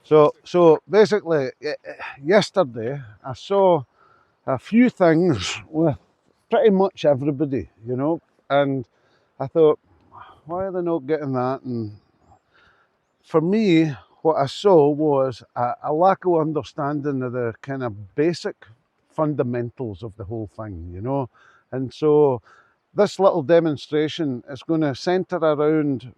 So basically, yesterday I saw a few things with pretty much everybody, you know, and I thought, why are they not getting that? And for me, what I saw was a lack of understanding of the kind of basic fundamentals of the whole thing, you know. And so this little demonstration is going to centre around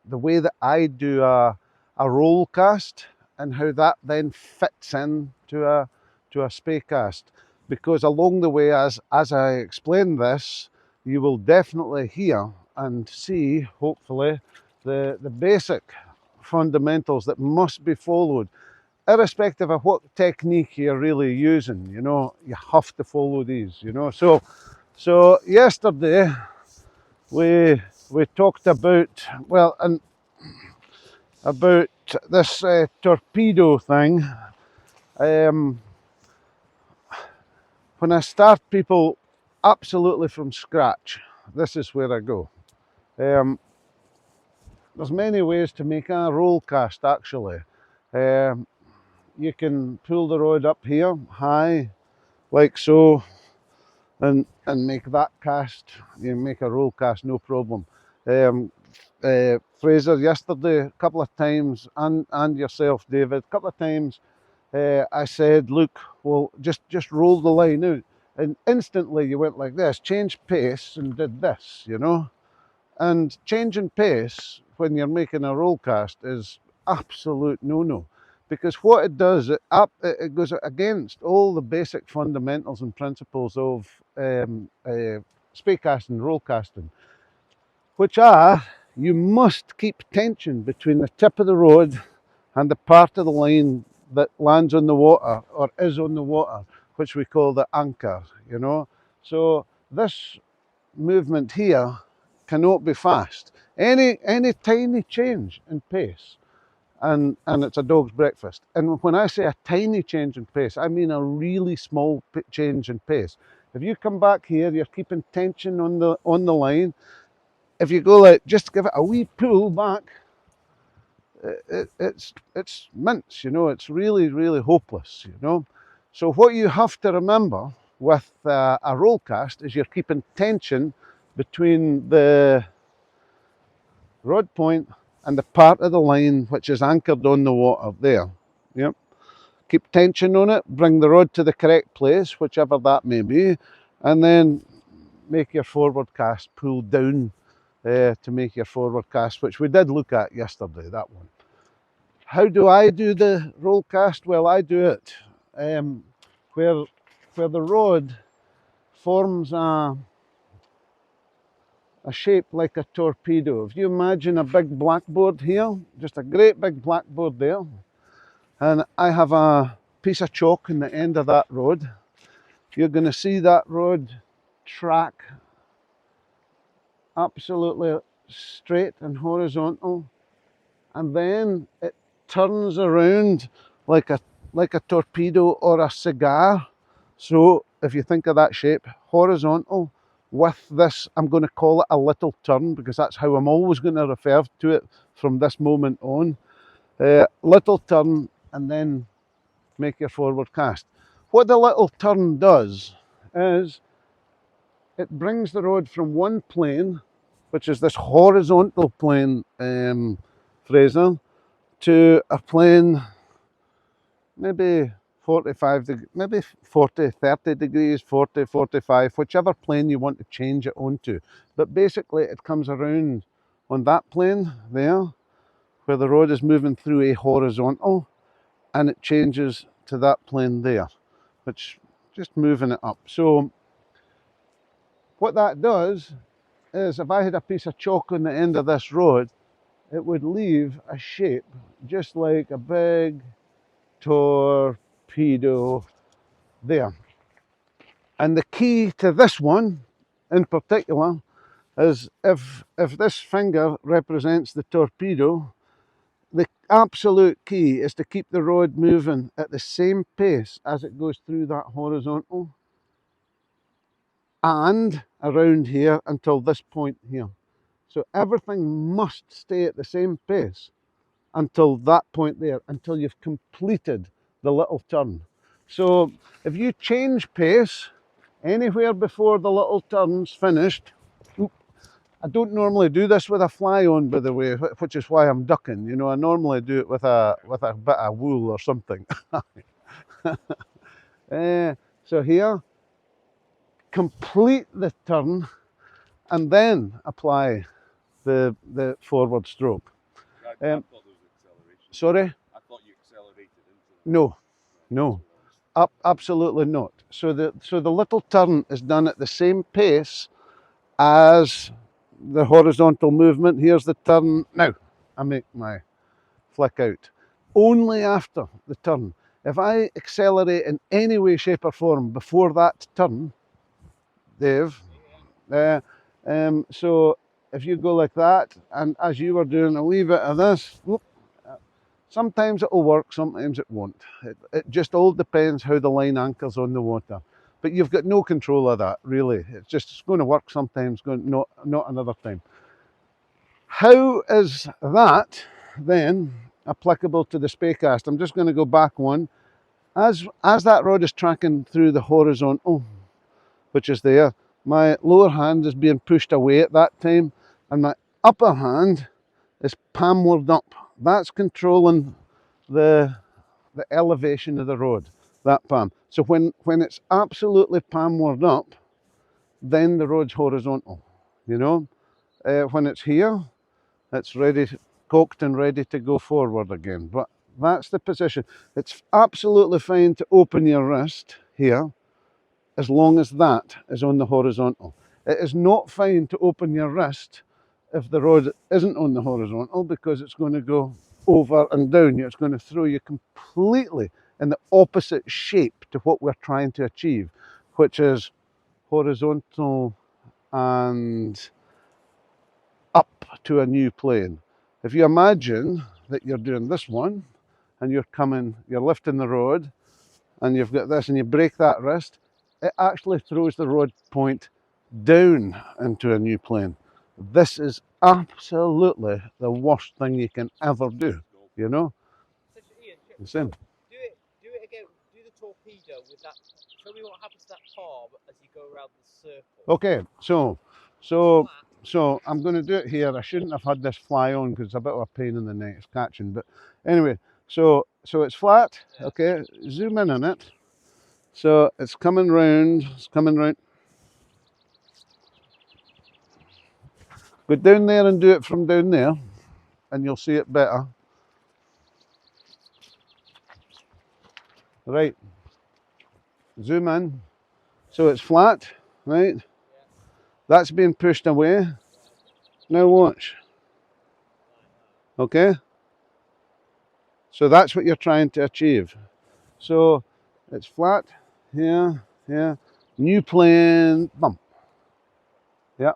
the way that I do a roll cast and how that then fits in to a spey cast. Because along the way, as I explain this, you will definitely hear and see, hopefully, the basic fundamentals that must be followed, irrespective of what technique you're really using. You know, you have to follow these, you know. So yesterday we talked about, well, and about this torpedo thing. Um, when I start people absolutely from scratch, this is where I go. Um, there's many ways to make a roll cast actually. Um, you can pull the rod up here high like so, and make that cast. You make a roll cast, no problem. Fraser yesterday a couple of times, and yourself, David, a couple of times, I said, look, well, just roll the line out, and instantly you went like this, changed pace, and did this, you know. And changing pace when you're making a roll cast is absolute no-no, because what it does, it goes against all the basic fundamentals and principles of spey casting, roll casting, which are, you must keep tension between the tip of the rod and the part of the line that lands on the water or is on the water, which we call the anchor, you know. So this movement here cannot be fast. Any tiny change in pace, and it's a dog's breakfast. And when I say a tiny change in pace, I mean a really small change in pace. If you come back here, you're keeping tension on the line. If you go like, just give it a wee pull back, it's mince, you know. It's really hopeless, you know. So what you have to remember with a roll cast is you're keeping tension between the rod point and the part of the line which is anchored on the water there. Yep. Keep tension on it, bring the rod to the correct place, whichever that may be, and then make your forward cast, pull down to make your forward cast, which we did look at yesterday, that one. How do I do the roll cast? Well, I do it where the rod forms a shape like a torpedo. If you imagine a big blackboard here, just a great big blackboard there, and I have a piece of chalk in the end of that rod, you're going to see that rod track absolutely straight and horizontal, and then it turns around like a torpedo or a cigar. So if you think of that shape, horizontal with this, I'm going to call it a little turn, because that's how I'm always going to refer to it from this moment on. Little turn, and then make your forward cast. What the little turn does is it brings the rod from one plane, which is this horizontal plane, Fraser, to a plane maybe 45 degrees, maybe 40, 30 degrees, 40, 45, whichever plane you want to change it onto. But basically it comes around on that plane there, where the rod is moving through a horizontal, and it changes to that plane there, which just moving it up. So what that does is, if I had a piece of chalk on the end of this rod, it would leave a shape just like a big torpedo there. And the key to this one in particular is, if this finger represents the torpedo, the absolute key is to keep the rod moving at the same pace as it goes through that horizontal and around here until this point here. So everything must stay at the same pace until that point there, until you've completed the little turn. So if you change pace anywhere before the little turn's finished, I don't normally do this with a fly on, by the way, which is why I'm ducking. You know, I normally do it with a bit of wool or something. So here, complete the turn and then apply the forward stroke. I thought there was acceleration. Sorry? I thought you accelerated into No, no, absolutely not. So the little turn is done at the same pace as the horizontal movement. Here's the turn. Now, I make my flick out. Only after the turn. If I accelerate in any way, shape or form before that turn, Dave, so if you go like that, and as you were doing a wee bit of this, whoop, sometimes it'll work, sometimes it won't. It just all depends how the line anchors on the water. But you've got no control of that, really. It's going to work sometimes, not another time. How is that then applicable to the Spey cast? I'm just going to go back one. As that rod is tracking through the horizontal, which is there, my lower hand is being pushed away at that time, and my upper hand is palmward up. That's controlling the elevation of the rod, that palm. So when it's absolutely palmward up, then the rod's horizontal, you know. When it's here, it's ready, cocked and ready to go forward again. But that's the position. It's absolutely fine to open your wrist here, as long as that is on the horizontal. It is not fine to open your wrist if the rod isn't on the horizontal, because it's going to go over and down. It's going to throw you completely in the opposite shape to what we're trying to achieve, which is horizontal and up to a new plane. If you imagine that you're doing this one and you're lifting the rod and you've got this and you break that wrist, it actually throws the rod point down into a new plane. This is absolutely the worst thing you can ever do, you know? The same. Do it again. Do the torpedo with that. Show me what happens to that palm as you go around the circle. Okay, so I'm going to do it here. I shouldn't have had this fly on because it's a bit of a pain in the neck. It's catching, but anyway, so it's flat. Okay, zoom in on it. So it's coming round. It's coming round. Go down there and do it from down there, and you'll see it better. Right. Zoom in. So it's flat, right? That's being pushed away. Now watch. Okay? So that's what you're trying to achieve. So it's flat, here, here. New plane, bump. Yeah.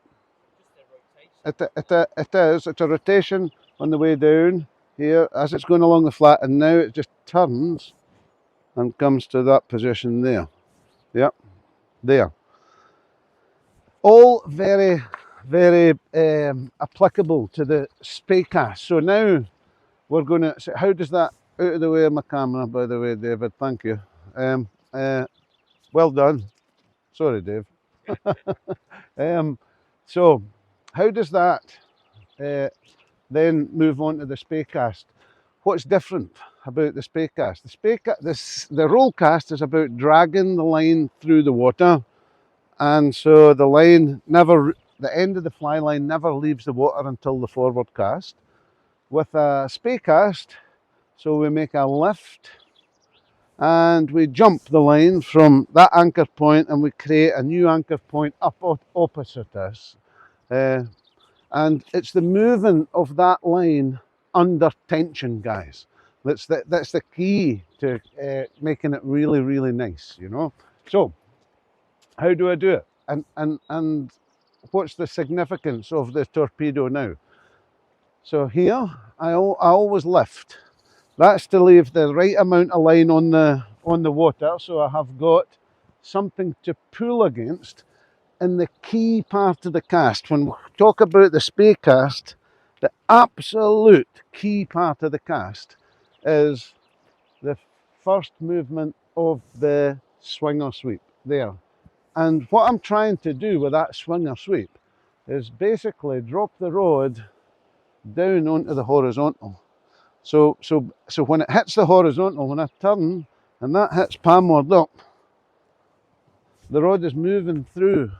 It is. It's a rotation on the way down here as it's going along the flat, and now it just turns and comes to that position there. Yep, there. All very, very applicable to the Spey cast. So now we're going to, so how does that, out of the way of my camera, by the way, David, thank you. Well done. Sorry, Dave. So how does that then move on to the Spey cast? What's different about the Spey cast? The roll cast is about dragging the line through the water, and so the end of the fly line never leaves the water until the forward cast. With a Spey cast, so we make a lift and we jump the line from that anchor point and we create a new anchor point up opposite us. And it's the moving of that line under tension, guys. That's the key to making it really, really nice, you know. So how do I do it? And what's the significance of the torpedo now? So here, I always lift. That's to leave the right amount of line on the water, so I have got something to pull against in the key part of the cast. When we talk about the Spey cast, The absolute key part of the cast is the first movement of the swinger sweep there. And what I'm trying to do with that swinger sweep is basically drop the rod down onto the horizontal. So when it hits the horizontal, when I turn and that hits palmward up, the rod is moving through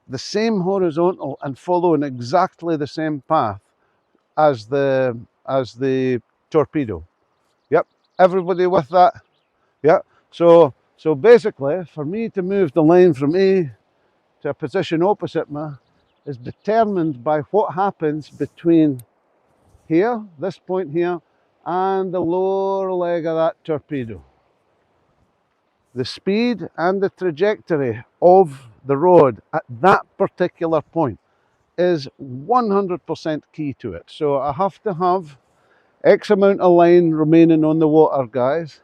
the same horizontal and following exactly the same path as the torpedo. Yep, everybody with that? Yep. So basically, for me to move the line from A to a position opposite me is determined by what happens between here, this point here, and the lower leg of that torpedo. The speed and the trajectory of the rod at that particular point is 100% key to it. So I have to have X amount of line remaining on the water, guys.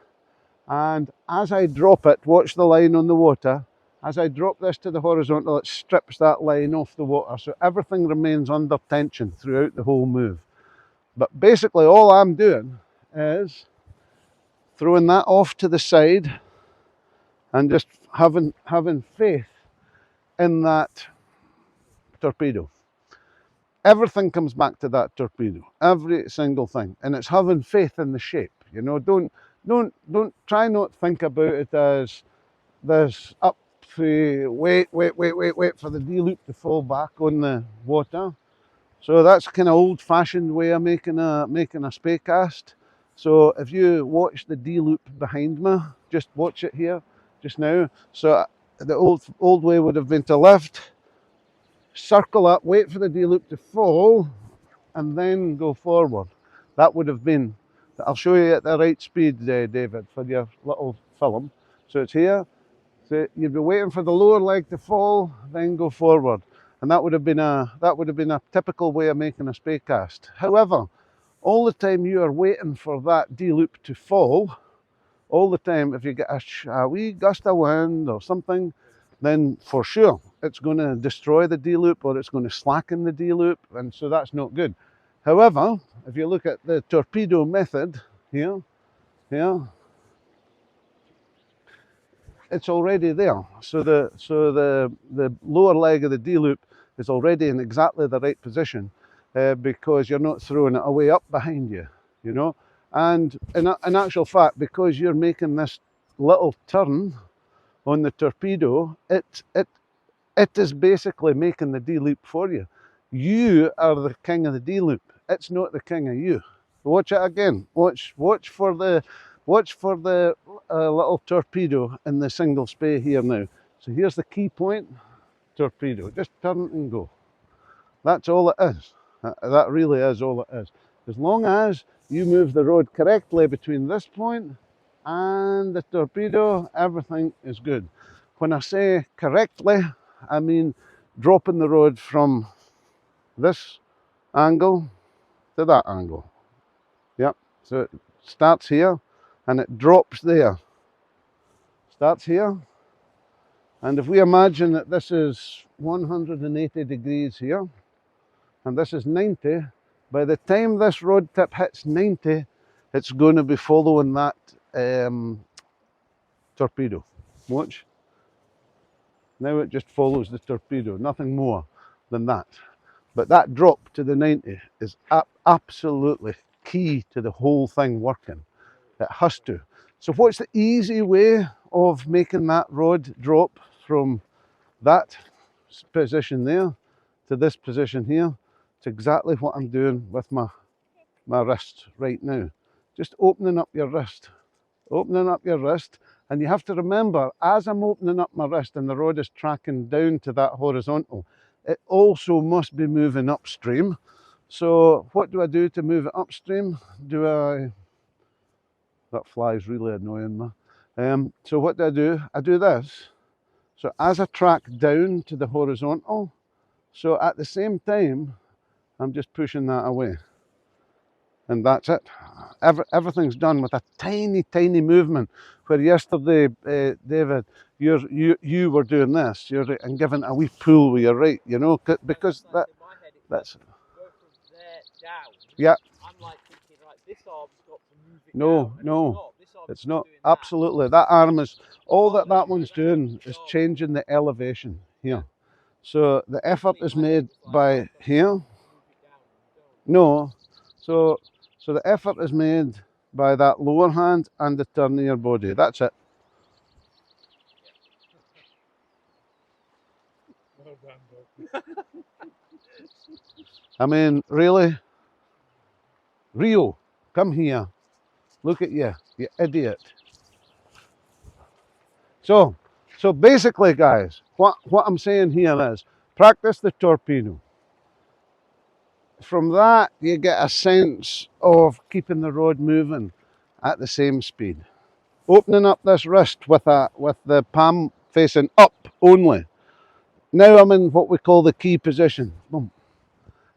And as I drop it, watch the line on the water. As I drop this to the horizontal, it strips that line off the water. So everything remains under tension throughout the whole move. But basically all I'm doing is throwing that off to the side and just having faith in that torpedo. Everything comes back to that torpedo, every single thing, and it's having faith in the shape. You know, don't try not think about it as this up wait for the D loop to fall back on the water. So that's kind of old-fashioned way of making a spey cast. So if you watch the D loop behind me, just watch it here just now. So the old way would have been to lift, circle up, wait for the D loop to fall, and then go forward. That would have been, I'll show you at the right speed, David, for your little film. So it's here. So you'd be waiting for the lower leg to fall, then go forward, and that would have been a typical way of making a spey cast. However, all the time you are waiting for that D loop to fall, all the time, if you get a wee gust of wind or something, then for sure it's going to destroy the D loop or it's going to slacken the D loop, and so that's not good. However, if you look at the torpedo method here, it's already there. So the lower leg of the D loop is already in exactly the right position because you're not throwing it away up behind you, you know. And in actual fact, because you're making this little turn on the torpedo, it is basically making the D loop for you. You are the king of the D loop. It's not the king of you. Watch it again. Watch for the little torpedo in the single spey here now. So here's the key point, torpedo. Just turn and go. That's all it is. That really is all it is. As long as you move the rod correctly between this point and the torpedo, everything is good. When I say correctly, I mean dropping the rod from this angle to that angle. Yep. So it starts here and it drops there. Starts here. And if we imagine that this is 180 degrees here and this is 90, by the time this rod tip hits 90, it's going to be following that torpedo. Watch. Now it just follows the torpedo, nothing more than that. But that drop to the 90 is absolutely key to the whole thing working. It has to. So what's the easy way of making that rod drop from that position there to this position here? It's exactly what I'm doing with my wrist right now. Just opening up your wrist. Opening up your wrist. And you have to remember, as I'm opening up my wrist and the rod is tracking down to that horizontal, it also must be moving upstream. So what do I do to move it upstream? That fly is really annoying me. So what do? I do this. So as I track down to the horizontal, so at the same time, I'm just pushing that away. And that's it. Everything's done with a tiny, tiny movement. Where yesterday, David, you were doing this, and giving a wee pull with your right, you know, because that's go from there Yeah. I'm like thinking, right, this arm's got to move it No, down, and no, This arm's it's just not. doing that. Absolutely. That arm is, all can't that let that it one's relax doing the is arm. changing the elevation here. Yeah. So the effort Usually is my made head was like, by right, don't here. move it down, and No. So the effort is made by that lower hand and the turn of your body. That's it. Well done, Bob. I mean, really? Rio, come here. Look at you idiot. So basically, guys, what I'm saying here is practice the torpedo. From that, you get a sense of keeping the rod moving at the same speed. Opening up this wrist with the palm facing up only. Now I'm in what we call the key position. Boom.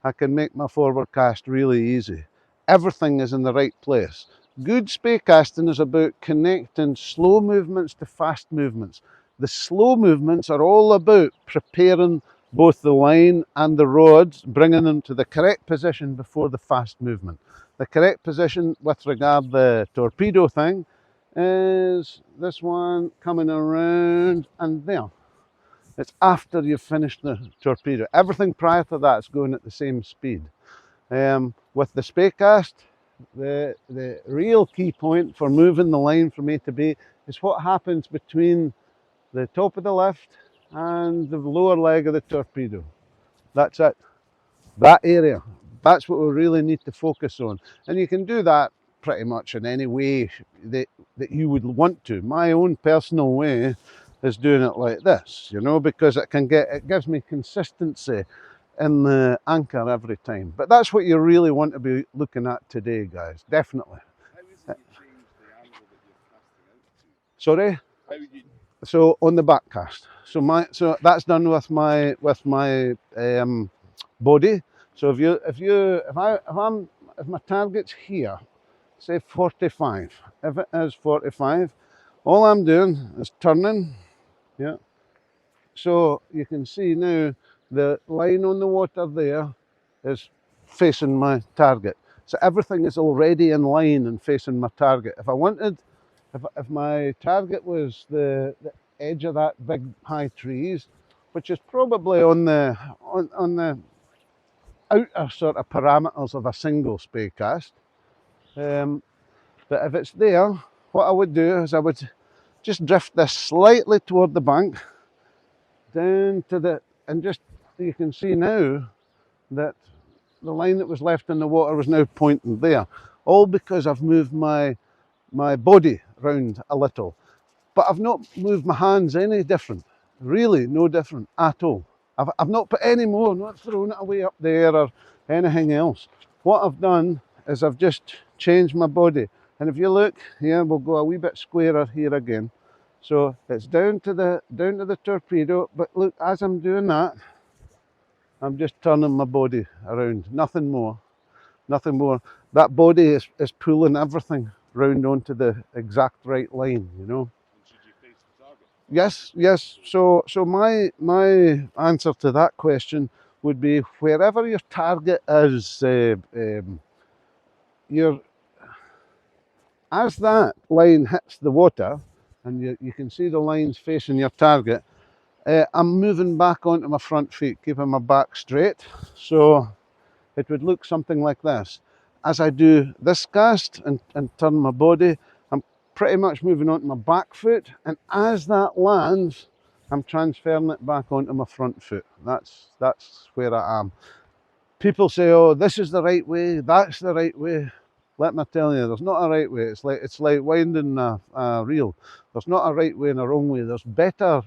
I can make my forward cast really easy. Everything is in the right place. Good spey casting is about connecting slow movements to fast movements. The slow movements are all about preparing both the line and the rods, bringing them to the correct position before the fast movement. The correct position with regard to the torpedo thing is this one coming around and there. It's after you've finished the torpedo. Everything prior to that is going at the same speed. With the spey cast, the real key point for moving the line from A to B is what happens between the top of the lift and the lower leg of the torpedo. That's it. That area. That's what we really need to focus on. And you can do that pretty much in any way that you would want to. My own personal way is doing it like this, you know, because it gives me consistency in the anchor every time. But that's what you really want to be looking at today, guys. Definitely. How is it you change the angle that you're casting out to? Sorry? How would you? So on the back cast. So that's done with my body. So if my target's here, say 45. If it is 45, all I'm doing is turning. Yeah. So you can see now the line on the water there is facing my target. So everything is already in line and facing my target. If I wanted, if my target was the edge of that big high trees, which is probably on the outer sort of parameters of a single spey cast, but if it's there, what I would do is I would just drift this slightly toward the bank, down to the, and just, you can see now that the line that was left in the water was now pointing there, all because I've moved my body round a little. But I've not moved my hands any different, really no different at all. I've not put any more, not thrown it away up there or anything else. What I've done is I've just changed my body. And if you look here, we'll go a wee bit squarer here again. So it's down to the torpedo, but look, as I'm doing that, I'm just turning my body around, nothing more, nothing more. That body is pulling everything round onto the exact right line, you know. And should you face the target? Yes. So my answer to that question would be wherever your target is, as that line hits the water, and you can see the lines facing your target, I'm moving back onto my front feet, keeping my back straight. So it would look something like this. As I do this cast and turn my body, I'm pretty much moving onto my back foot, and as that lands, I'm transferring it back onto my front foot. That's where I am. People say, oh, this is the right way, that's the right way. Let me tell you, there's not a right way. It's like winding a reel. There's not a right way and a wrong way. There's better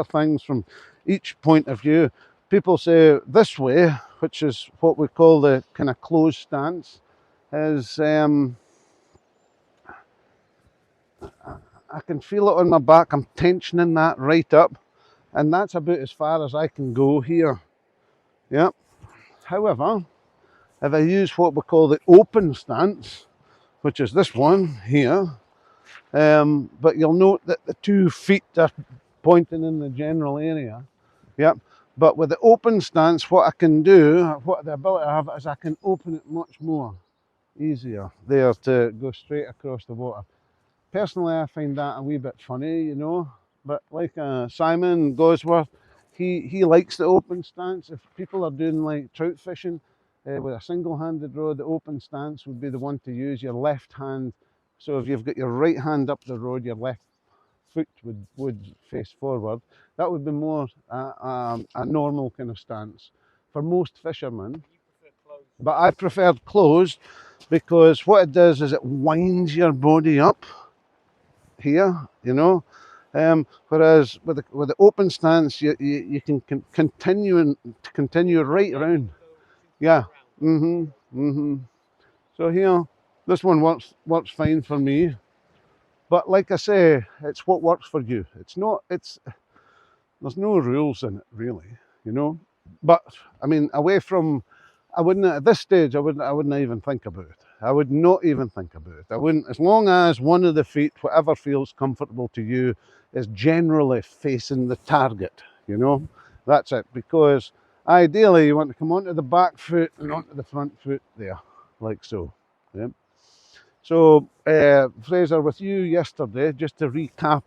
things from each point of view. People say this way, which is what we call the kind of closed stance, is I can feel it on my back. I'm tensioning that right up, and that's about as far as I can go here. Yeah. However, if I use what we call the open stance, which is this one here, but you'll note that the 2 feet are pointing in the general area. Yep. But with the open stance, what I can do, what the ability I have, is I can open it much more easier there to go straight across the water. Personally, I find that a wee bit funny, you know, but like Simon Gosworth, he likes the open stance. If people are doing like trout fishing with a single-handed rod, the open stance would be the one to use. Your left hand, so if you've got your right hand up the rod, your left foot would face forward. That would be more a normal kind of stance for most fishermen. You prefer closed? But I preferred closed because what it does is it winds your body up here, you know. Whereas with the open stance, you can continue right around. Yeah. So here, this one works fine for me. But like I say, it's what works for you. It's not. There's no rules in it really, you know. But I mean, away from, I wouldn't at this stage. I wouldn't even think about it. I would not even think about it. I wouldn't, as long as one of the feet, whatever feels comfortable to you, is generally facing the target. You know, that's it. Because ideally, you want to come onto the back foot and onto the front foot there, like so. Yeah. So, Fraser, with you yesterday, just to recap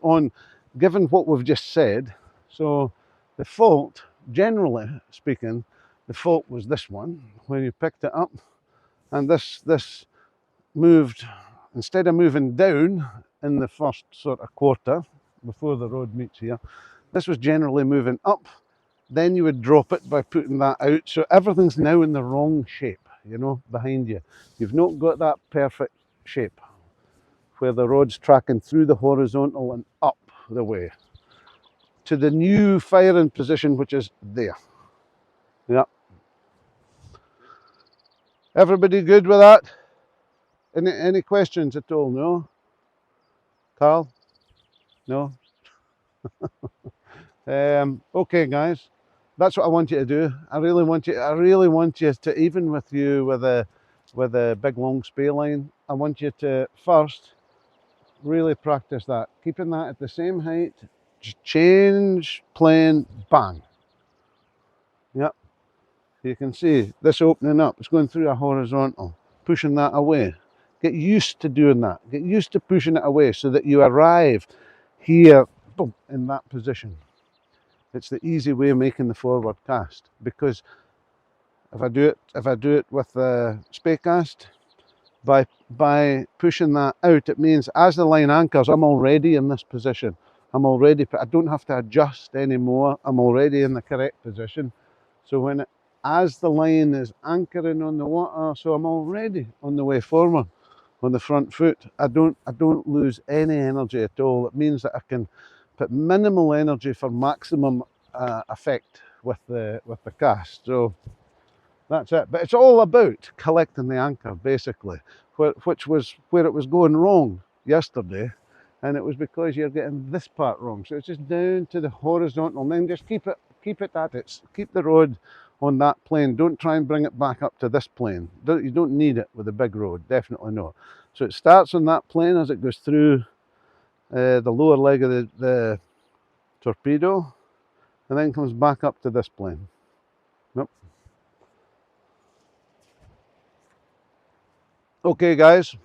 on given what we've just said, so the fault, generally speaking, the fault was this one when you picked it up, and this moved, instead of moving down in the first sort of quarter before the road meets here, this was generally moving up. Then you would drop it by putting that out, so everything's now in the wrong shape, you know, behind you. You've not got that perfect shape where the rod's tracking through the horizontal and up the way to the new firing position, which is there. Yeah. Everybody good with that? Any questions at all? No? Carl? No? Okay, guys. That's what I want you to do. I really want you to, even with you with a big long spey line, I want you to first really practice that. Keeping that at the same height, just change plane, bang. Yep. You can see this opening up, it's going through a horizontal, pushing that away. Get used to doing that. Get used to pushing it away so that you arrive here, boom, in that position. It's the easy way of making the forward cast, because if I do it with the Spey cast, by pushing that out, it means as the line anchors, I'm already in this position. I don't have to adjust anymore. I'm already in the correct position. So as the line is anchoring on the water, so I'm already on the way forward on the front foot. I don't lose any energy at all. It means that I can put minimal energy for maximum effect with the cast. So that's it. But it's all about collecting the anchor, basically, which was where it was going wrong yesterday. And it was because you're getting this part wrong. So it's just down to the horizontal, and then just keep it at it. Keep the rod on that plane. Don't try and bring it back up to this plane. You don't need it with a big rod, definitely not. So it starts on that plane as it goes through the lower leg of the torpedo, and then comes back up to this plane. Yep. Okay, guys.